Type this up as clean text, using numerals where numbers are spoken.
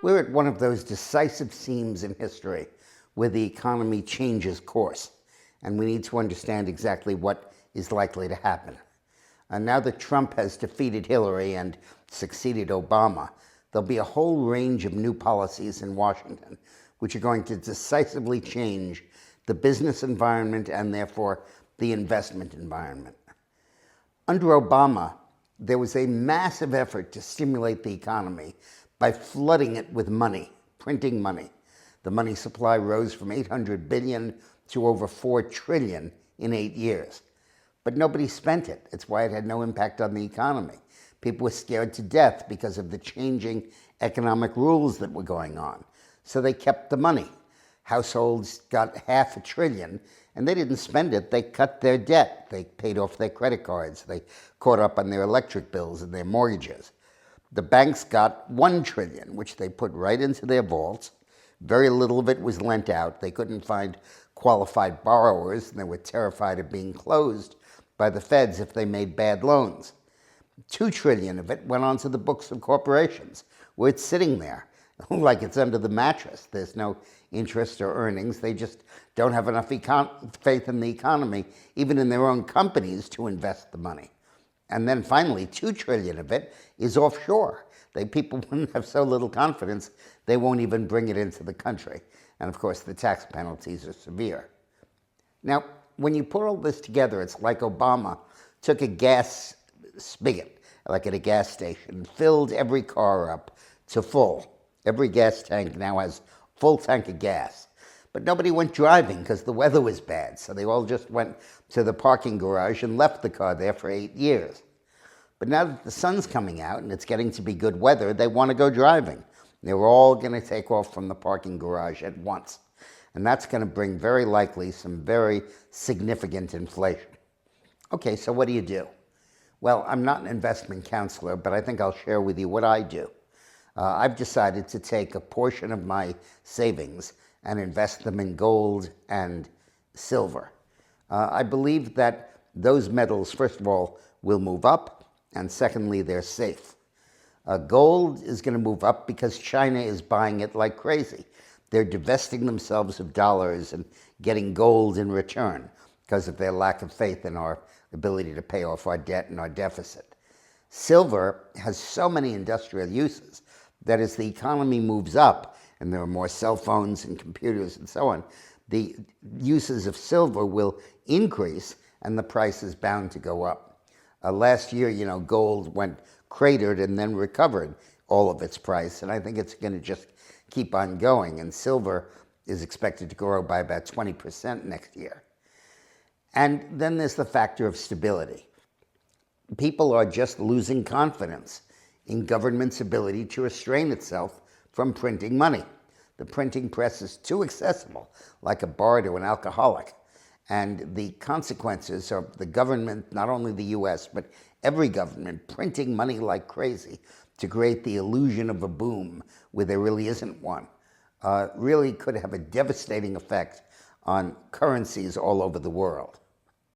We're at one of those decisive seams in history where the economy changes course, and we need to understand exactly what is likely to happen. Now that Trump has defeated Hillary and succeeded Obama, there'll be a whole range of new policies in Washington which are going to decisively change the business environment and therefore the investment environment. Under Obama, there was a massive effort to stimulate the economy by flooding it with money, printing money. The money supply rose from 800 billion to over 4 trillion in 8 years. But nobody spent it. It's why it had no impact on the economy. People were scared to death because of the changing economic rules that were going on. So they kept the money. Households got $500 billion, and they didn't spend it. They cut their debt. They paid off their credit cards. They caught up on their electric bills and their mortgages. The banks got $1 trillion, which they put right into their vaults. Very little of it was lent out. They couldn't find qualified borrowers, and they were terrified of being closed by the feds if they made bad loans. $2 trillion of it went onto the books of corporations, where it's sitting there, like it's under the mattress. There's no interest or earnings. They just don't have enough faith in the economy, even in their own companies, to invest the money. And then finally, $2 trillion of it is offshore. People wouldn't have so little confidence, they won't even bring it into the country. And of course, the tax penalties are severe. Now, when you put all this together, it's like Obama took a gas spigot, like at a gas station, filled every car up to full. Every gas tank now has full tank of gas. But nobody went driving because the weather was bad, so they all just went to the parking garage and left the car there for 8 years. But now that the sun's coming out and it's getting to be good weather, they want to go driving. They're all going to take off from the parking garage at once. And that's going to bring very likely some very significant inflation. Okay, so what do you do? Well, I'm not an investment counselor, but I think I'll share with you what I do. I've decided to take a portion of my savings and invest them in gold and silver. I believe that those metals, first of all, will move up, and secondly, they're safe. Gold is going to move up because China is buying it like crazy. They're divesting themselves of dollars and getting gold in return because of their lack of faith in our ability to pay off our debt and our deficit. Silver has so many industrial uses that as the economy moves up, and there are more cell phones and computers and so on, the uses of silver will increase and the price is bound to go up. Last year, gold went cratered and then recovered all of its price, and I think it's going to just keep on going, and silver is expected to grow by about 20% next year. And then there's the factor of stability. People are just losing confidence in government's ability to restrain itself from printing money. The printing press is too accessible, like a bar to an alcoholic. And the consequences of the government, not only the US, but every government, printing money like crazy to create the illusion of a boom where there really isn't one, really could have a devastating effect on currencies all over the world.